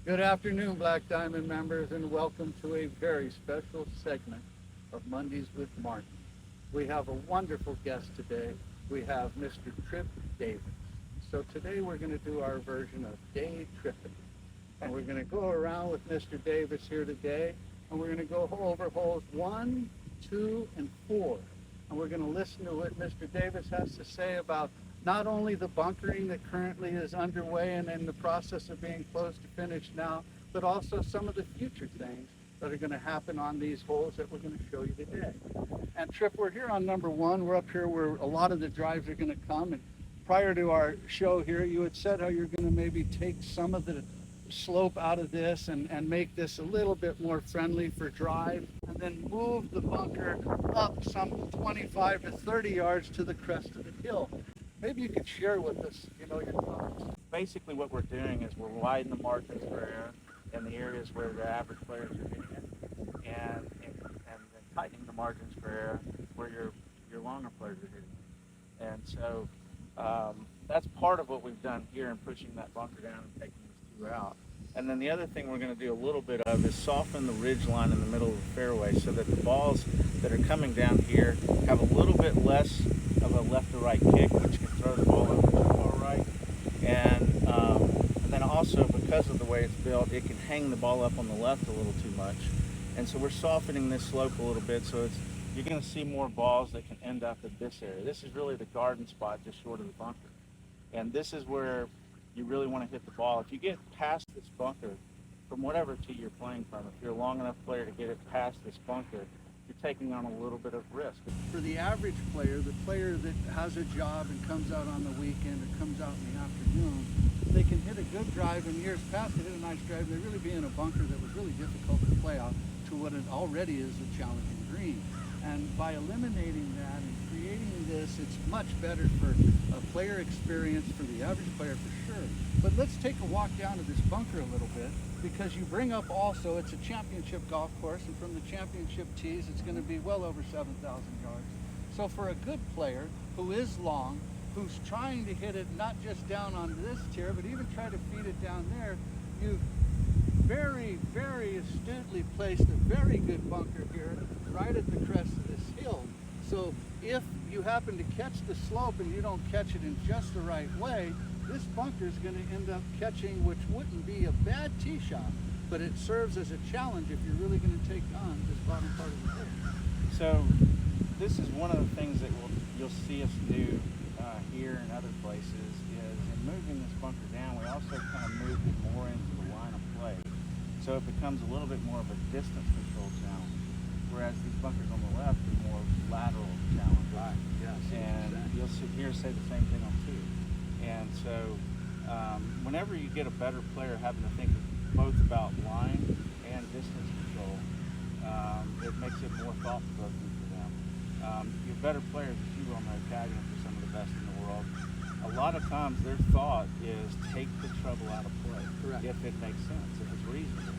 Good afternoon, Black Diamond members, and welcome to a very special segment of Mondays with Martin. We have a wonderful guest today. We have Mr. Trip Davis. So today we're going to do our version of day tripping. And we're going to go around with Mr. Davis here today, and we're going to go over holes 1, 2, and 4. And we're going to listen to what Mr. Davis has to say about not only the bunkering that currently is underway and in the process of being close to finish now, but also some of the future things that are going to happen on these holes that we're going to show you today. And Trip, we're here on number 1. We're up here where a lot of the drives are going to come. And prior to our show here, you had said how you're going to maybe take some of the slope out of this and make this a little bit more friendly for drive, and then move the bunker up some 25 to 30 yards to the crest of the hill. Maybe you could share with us, your thoughts. Basically what we're doing is we're widening the margins for error in the areas where the average players are hitting it, and then tightening the margins for error where your longer players are hitting it. And so that's part of what we've done here in pushing that bunker down and taking these two out. And then the other thing we're going to do a little bit of is soften the ridge line in the middle of the fairway so that the balls that are coming down here have a little bit less of a left to right kick, which can throw the ball over to the far right. And then also because of the way it's built, it can hang the ball up on the left a little too much. And so we're softening this slope a little bit so you're going to see more balls that can end up at this area. This is really the garden spot just short of the bunker. And this is where you really want to hit the ball. If you get past this bunker, from whatever tee you're playing from, if you're a long enough player to get it past this bunker, you're taking on a little bit of risk. For the average player, the player that has a job and comes out on the weekend or comes out in the afternoon, they can hit a good drive. In years past, they hit a nice drive. They really be in a bunker that was really difficult to play out to what it already is a challenging green. And by eliminating that and creating this, it's much better for a player experience for the average player for sure. But let's take a walk down to this bunker a little bit, because you bring up also, it's a championship golf course, and from the championship tees, it's going to be well over 7,000 yards. So for a good player who is long, who's trying to hit it not just down on this tier, but even try to feed it down there, you've very, very astutely placed a very good bunker here right at the crest of this hill. So if you happen to catch the slope and you don't catch it in just the right way, this bunker is going to end up catching, which wouldn't be a bad tee shot, but it serves as a challenge if you're really going to take on this bottom part of the hill. So this is one of the things that you'll see us do here and other places is in moving this bunker down, we also kind of move it more into the line of play. So it becomes a little bit more of a distance control challenge, whereas these bunkers on the left are more lateral challenge. Right, yes. And you'll hear say the same thing on two. And so whenever you get a better player having to think both about line and distance control, it makes it more thought-provoking for them. Your better players, as you all know, tagging for some of the best in the world, a lot of times their thought is take the trouble out of play. Correct. If it makes sense, if it's reasonable.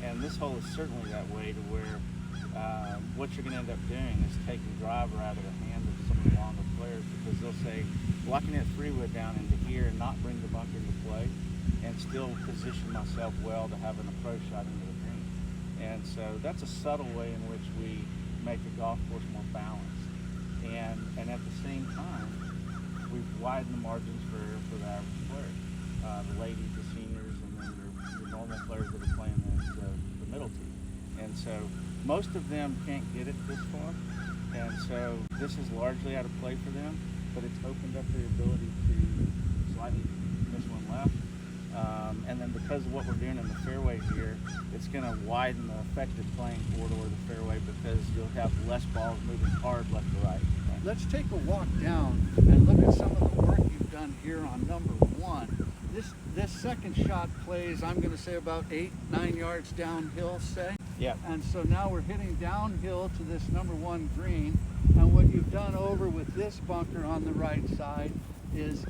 And this hole is certainly that way, to where what you're going to end up doing is taking driver out of the hand of some of the longer players, because they'll say, well, I can hit 3-wood down into here and not bring the bunker into play and still position myself well to have an approach shot into the green. And so that's a subtle way in which we make the golf course more balanced. And at the same time, we've widened the margins for the average player. The ladies, the seniors, and then your normal players that are playing the middle tee. And so most of them can't get it this far. And so this is largely out of play for them, but it's opened up their ability to slightly miss one left. And then because of what we're doing in the fairway here, it's going to widen the effective playing corridor of the fairway, because you'll have less balls moving hard left to right. Let's take a walk down and look at some of the work you've done here on number 1. This second shot plays, I'm going to say about 8-9 yards downhill, say. Yeah. And so now we're hitting downhill to this number 1 green, and what you've done over with this bunker on the right side is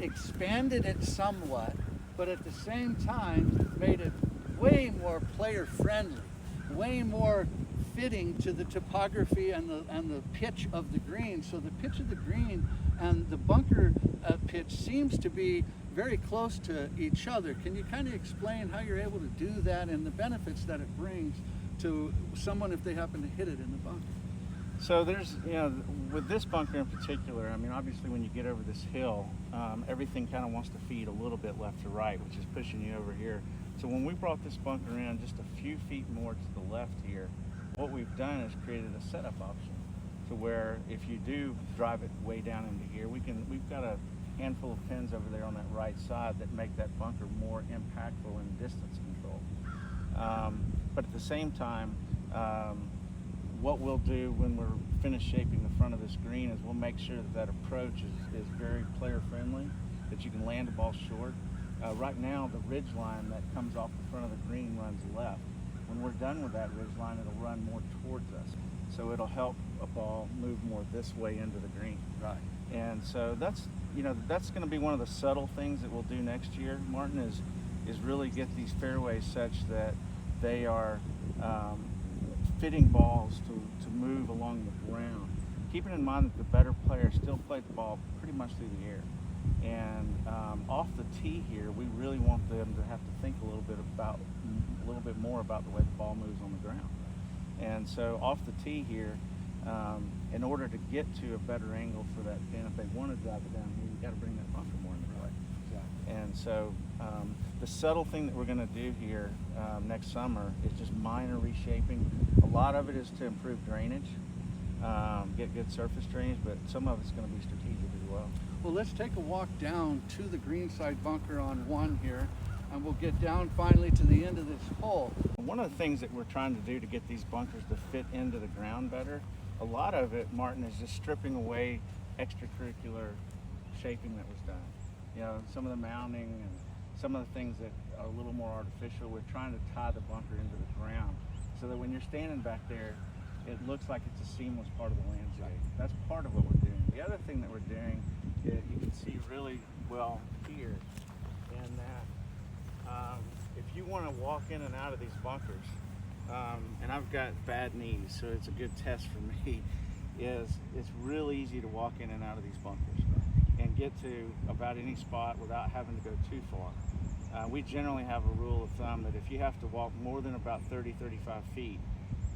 expanded it somewhat, but at the same time made it way more player friendly, way more fitting to the topography and the pitch of the green. So the pitch of the green and the bunker pitch seems to be very close to each other. Can you kind of explain how you're able to do that and the benefits that it brings to someone if they happen to hit it in the bunker? So there's, with this bunker in particular, I mean, obviously when you get over this hill, everything kind of wants to feed a little bit left to right, which is pushing you over here. So when we brought this bunker in just a few feet more to the left here, what we've done is created a setup option to where if you do drive it way down into here, we've got a handful of pins over there on that right side that make that bunker more impactful in distance control. But at the same time, what we'll do when we're finished shaping the front of this green is we'll make sure that approach is very player friendly, that you can land the ball short. Right now, the ridge line that comes off the front of the green runs left. When we're done with that ridge line, it'll run more towards us. So it'll help a ball move more this way into the green. Right. And so that's going to be one of the subtle things that we'll do next year, Martin, is really get these fairways such that they are fitting balls to move along the ground. Keeping in mind that the better players still play the ball pretty much through the air. And off the tee here, we really want them to have to think a little bit more about the way the ball moves on the ground. And so off the tee here, in order to get to a better angle for that pin, if they want to drive it down here, you got to bring that bunker more into play. Exactly. And so the subtle thing that we're going to do here next summer is just minor reshaping. A lot of it is to improve drainage, get good surface drainage, but some of it's going to be strategic as well. Well, let's take a walk down to the green side bunker on one here, and we'll get down finally to the end of this hole. One of the things that we're trying to do to get these bunkers to fit into the ground better, a lot of it, Martin, is just stripping away extracurricular shaping that was done. Some of the mounting and some of the things that are a little more artificial. We're trying to tie the bunker into the ground so that when you're standing back there, it looks like it's a seamless part of the landscape. That's part of what we're doing. The other thing that we're doing, you can see really well here, in that if you want to walk in and out of these bunkers, and I've got bad knees, so it's a good test for me, is it's real easy to walk in and out of these bunkers and get to about any spot without having to go too far. We generally have a rule of thumb that if you have to walk more than about 30-35 feet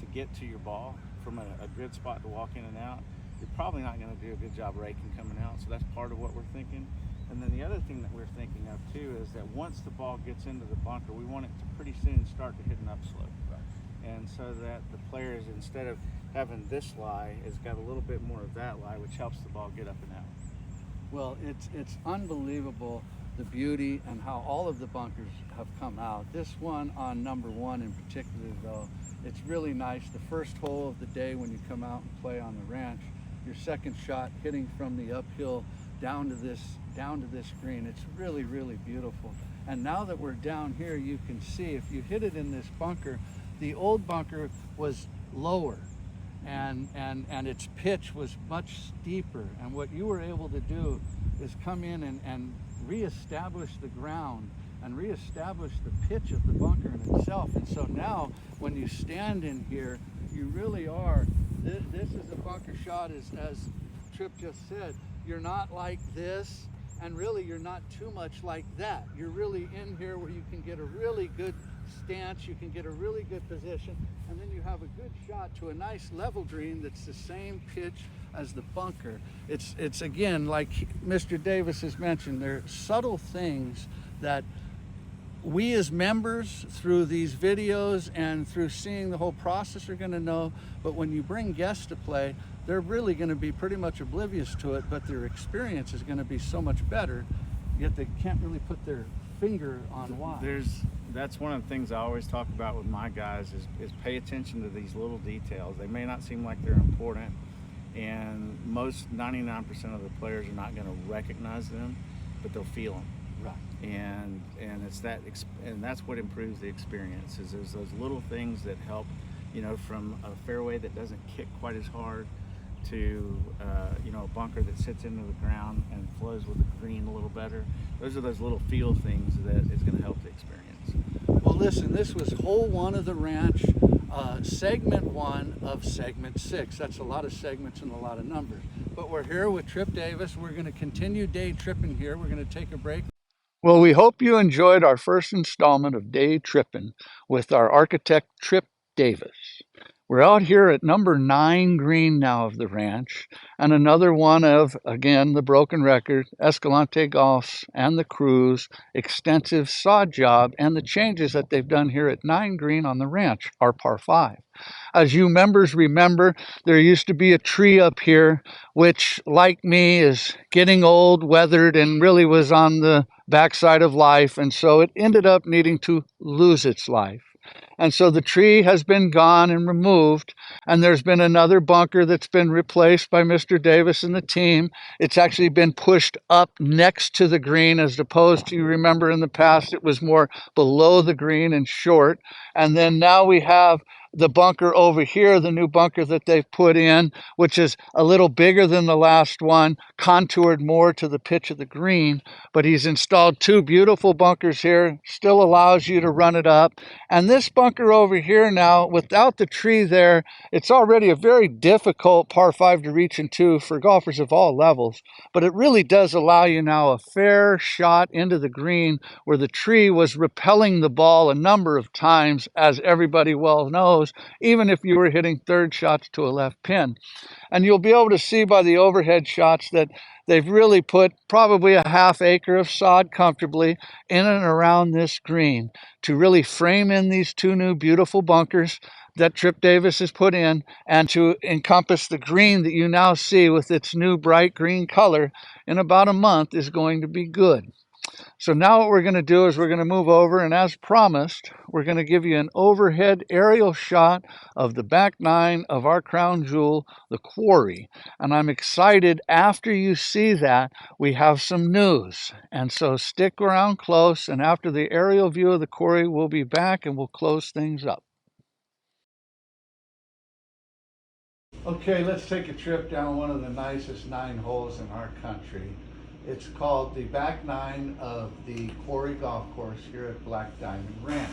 to get to your ball from a good spot to walk in and out, you're probably not going to do a good job raking coming out. So that's part of what we're thinking. And then the other thing that we're thinking of too is that once the ball gets into the bunker, we want it to pretty soon start to hit an upslope. Right. And so that the players, instead of having this lie, has got a little bit more of that lie, which helps the ball get up and out. Well, it's unbelievable the beauty and how all of the bunkers have come out. This one on number one in particular, though, it's really nice. The first hole of the day when you come out and play on the ranch, your second shot hitting from the uphill down to this green. It's really, really beautiful. And now that we're down here, you can see if you hit it in this bunker, the old bunker was lower and its pitch was much steeper. And what you were able to do is come in and reestablish the ground and reestablish the pitch of the bunker in itself. And so now when you stand in here, you really are, this is a bunker shot, as Tripp just said, you're not like this, and really you're not too much like that. You're really in here where you can get a really good stance, you can get a really good position, and then you have a good shot to a nice level green that's the same pitch as the bunker. It's again, like Mr. Davis has mentioned, there are subtle things that we as members through these videos and through seeing the whole process are going to know, but when you bring guests to play, they're really going to be pretty much oblivious to it, but their experience is going to be so much better, yet they can't really put their finger on why. That's one of the things I always talk about with my guys is pay attention to these little details. They may not seem like they're important, and most 99% of the players are not going to recognize them, but they'll feel them. Right. And it's that, and that's what improves the experience. Is there's those little things that help, from a fairway that doesn't kick quite as hard to a bunker that sits into the ground and flows with the green a little better. Those are those little feel things that is going to help the experience. Well, listen, this was hole one of the ranch. segment 1 of segment 6. That's a lot of segments and a lot of numbers. But we're here with Trip Davis. We're going to continue day tripping here. We're going to take a break. Well, we hope you enjoyed our first installment of Day Trippin' with our architect, Trip Davis. We're out here at number 9 green now of the ranch, and another one of, again, the broken record, Escalante Golf's and the crew's extensive sod job and the changes that they've done here at 9 green on the ranch, our par 5. As you members remember, there used to be a tree up here, which, like me, is getting old, weathered, and really was on the backside of life, and so it ended up needing to lose its life. And so the tree has been gone and removed, and there's been another bunker that's been replaced by Mr. Davis and the team. It's actually been pushed up next to the green, as opposed to, you remember in the past, it was more below the green and short. And then now we have the bunker over here, the new bunker that they've put in, which is a little bigger than the last one, contoured more to the pitch of the green. But he's installed 2 beautiful bunkers here, still allows you to run it up. And this bunker over here now, without the tree there, it's already a very difficult par 5 to reach into for golfers of all levels. But it really does allow you now a fair shot into the green, where the tree was repelling the ball a number of times, as everybody well knows, even if you were hitting third shots to a left pin. And you'll be able to see by the overhead shots that they've really put probably a half acre of sod comfortably in and around this green to really frame in these 2 new beautiful bunkers that Trip Davis has put in, and to encompass the green that you now see with its new bright green color in about a month is going to be good. So now what we're going to do is we're going to move over, and as promised, we're going to give you an overhead aerial shot of the back 9 of our crown jewel, the Quarry. And I'm excited, after you see that, we have some news. And so stick around close, and after the aerial view of the Quarry, we'll be back and we'll close things up. Okay, let's take a trip down one of the nicest 9 holes in our country. It's called the back 9 of the Quarry Golf Course here at Black Diamond Ranch.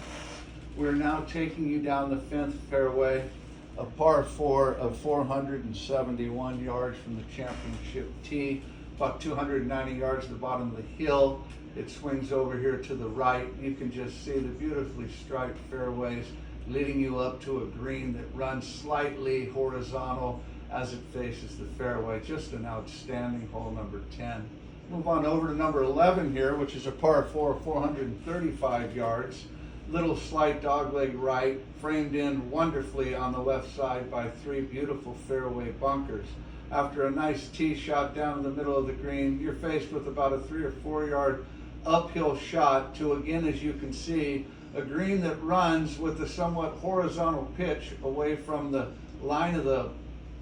We're now taking you down the 5th fairway, a par 4 of 471 yards from the championship tee, about 290 yards at the bottom of the hill. It swings over here to the right. You can just see the beautifully striped fairways leading you up to a green that runs slightly horizontal as it faces the fairway. Just an outstanding hole, number 10. Move on over to number 11 here, which is a par 4, 435 yards. Little slight dogleg right, framed in wonderfully on the left side by 3 beautiful fairway bunkers. After a nice tee shot down the middle of the green, you're faced with about a 3 or 4 yard uphill shot to, again, as you can see, a green that runs with a somewhat horizontal pitch away from the line of the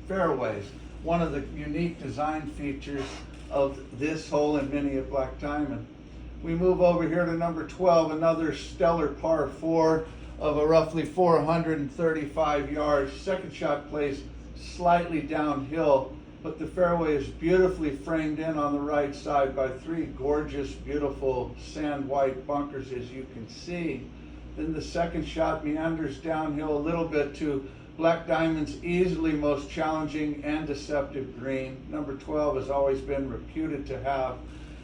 fairways. One of the unique design features of this hole and many at Black Diamond. We move over here to number 12, another stellar par 4 of a roughly 435 yards. Second shot plays slightly downhill, but the fairway is beautifully framed in on the right side by 3 gorgeous, beautiful sand white bunkers, as you can see. Then the second shot meanders downhill a little bit to Black Diamond's easily most challenging and deceptive green. Number 12 has always been reputed to have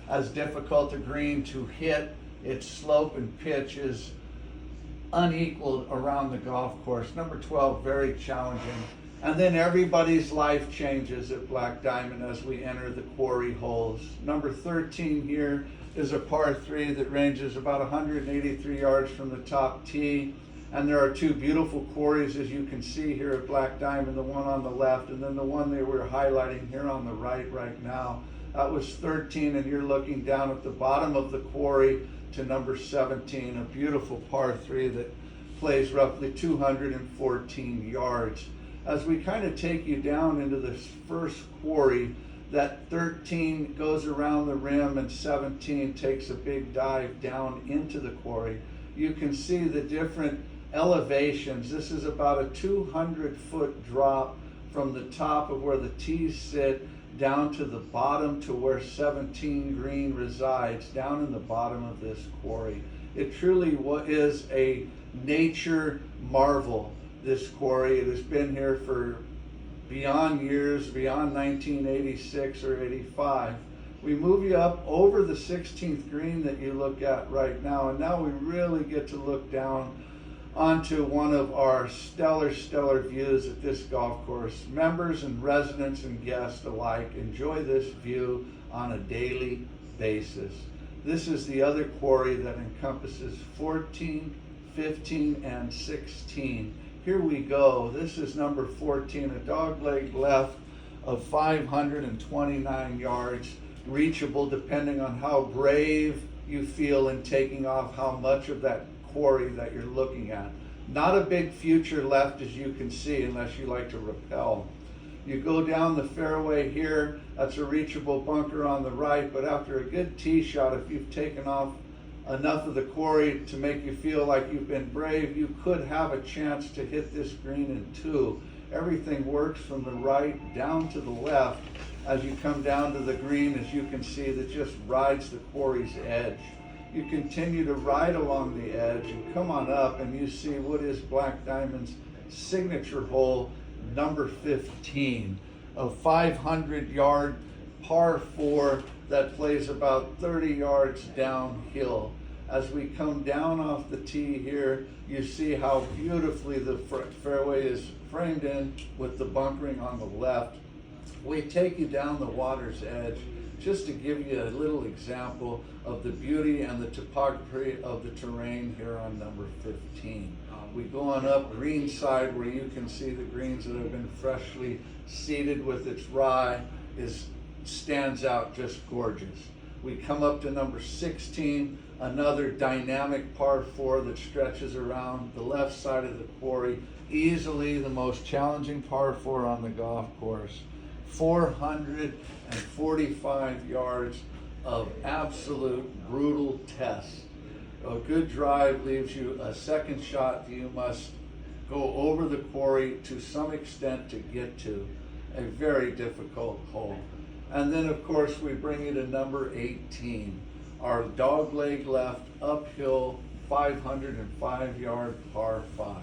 as difficult a green to hit. Its slope and pitch is unequaled around the golf course. Number 12, very challenging. And then everybody's life changes at Black Diamond as we enter the Quarry holes. Number 13 here is a par 3 that ranges about 183 yards from the top tee. And there are 2 beautiful quarries, as you can see here at Black Diamond, the one on the left and then the one they were highlighting here on the right now. That was 13, and you're looking down at the bottom of the quarry to number 17, a beautiful par 3 that plays roughly 214 yards. As we kind of take you down into this first quarry, that 13 goes around the rim and 17 takes a big dive down into the quarry. You can see the different elevations. This is about a 200-foot drop from the top of where the tees sit down to the bottom to where 17 green resides, down in the bottom of this quarry. It truly is a nature marvel. this quarry. It has been here for beyond years, beyond 1986 or 85. We move you up over the 16th green that you look at right now, and now we really get to look down onto one of our stellar views at this golf course. Members and residents and guests alike enjoy this view on a daily basis. This is the other quarry that encompasses 14, 15, and 16. Here we go. This is number 14, a dogleg left of 529 yards, reachable depending on how brave you feel in taking off how much of that quarry that you're looking at. Not a big future left, as you can see, unless you like to rappel. You go down the fairway here, that's a reachable bunker on the right, but after a good tee shot, if you've taken off enough of the quarry to make you feel like you've been brave, you could have a chance to hit this green in two. Everything works from the right down to the left as you come down to the green, as you can see, that just rides the quarry's edge. You continue to ride along the edge and come on up, and you see what is Black Diamond's signature hole, number 15, a 500-yard par 4 that plays about 30 yards downhill. As we come down off the tee here, you see how beautifully the fairway is framed in with the bunkering on the left. We take you down the water's edge just to give you a little example of the beauty and the topography of the terrain here on number 15. We go on up green side where you can see the greens that have been freshly seeded with its rye stands out just gorgeous. We come up to number 16, another dynamic par 4 that stretches around the left side of the quarry, easily the most challenging par 4 on the golf course. 445 yards of absolute brutal test. A good drive leaves you a second shot that you must go over the quarry to some extent to get to. A very difficult hole. And then of course we bring you to number 18, our dogleg left uphill 505-yard par 5.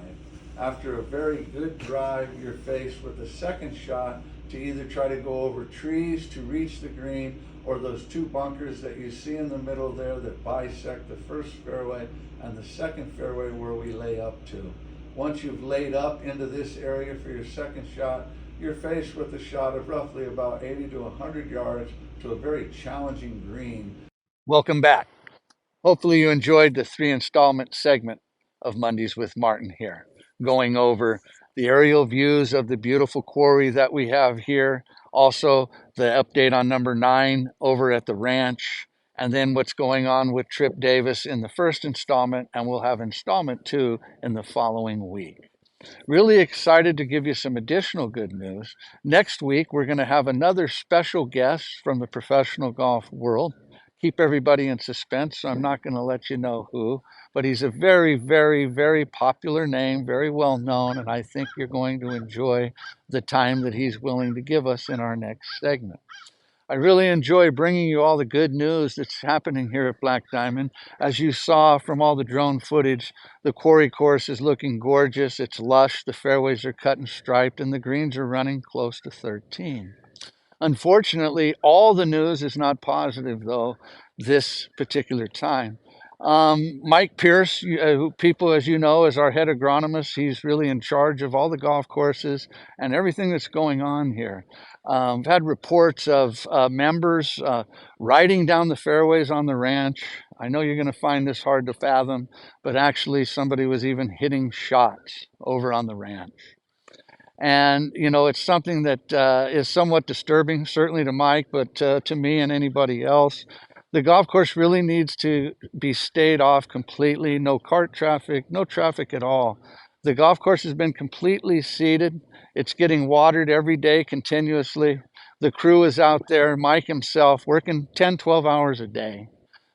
After a very good drive, you're faced with a second shot to either try to go over trees to reach the green, or those two bunkers that you see in the middle there that bisect the first fairway and the second fairway where we lay up to. Once you've laid up into this area for your second shot, you're faced with a shot of roughly about 80 to 100 yards to a very challenging green. Welcome back. Hopefully you enjoyed the 3-installment segment of Mondays with Martin here, going over the aerial views of the beautiful quarry that we have here, also the update on number 9 over at the ranch, and then what's going on with Trip Davis in the first installment, and we'll have installment 2 in the following week. Really excited to give you some additional good news. Next week, we're going to have another special guest from the professional golf world. Keep everybody in suspense, so I'm not going to let you know who, but he's a very popular name, very well known, and I think you're going to enjoy the time that he's willing to give us in our next segment. I really enjoy bringing you all the good news that's happening here at Black Diamond. As you saw from all the drone footage, the quarry course is looking gorgeous. It's lush. The fairways are cut and striped, and the greens are running close to 13. Unfortunately, all the news is not positive, though, this particular time. Mike Pierce, who people, as you know, is our head agronomist. He's really in charge of all the golf courses and everything that's going on here. I've had reports of members riding down the fairways on the ranch. I know you're going to find this hard to fathom, but actually somebody was even hitting shots over on the ranch. And, you know, it's something that is somewhat disturbing, certainly to Mike, but to me and anybody else. The golf course really needs to be stayed off completely. No cart traffic, no traffic at all. The golf course has been completely seeded. It's getting watered every day continuously. The crew is out there, Mike himself, working 10, 12 hours a day.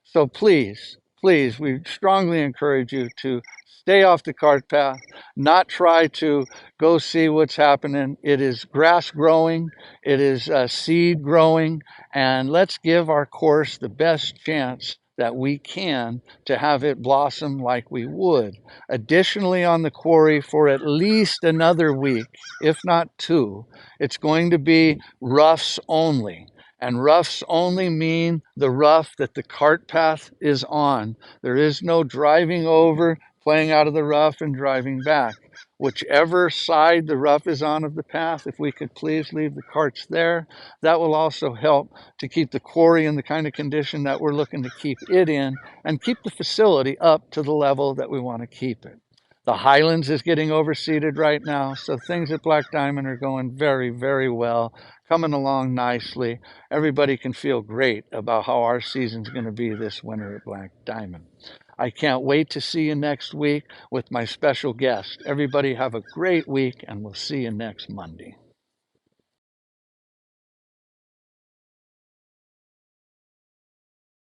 So please, we strongly encourage you to stay off the cart path, not try to go see what's happening. It is grass growing, it is seed growing, and let's give our course the best chance that we can to have it blossom like we would. Additionally, on the quarry for at least another week, if not two, it's going to be roughs only. And roughs only mean the rough that the cart path is on. There is no driving over, playing out of the rough, and driving back. Whichever side the rough is on of the path, if we could please leave the carts there, that will also help to keep the quarry in the kind of condition that we're looking to keep it in and keep the facility up to the level that we want to keep it. The Highlands is getting overseeded right now, so things at Black Diamond are going very, very well, coming along nicely. Everybody can feel great about how our season's going to be this winter at Black Diamond. I can't wait to see you next week with my special guest. Everybody have a great week, and we'll see you next Monday.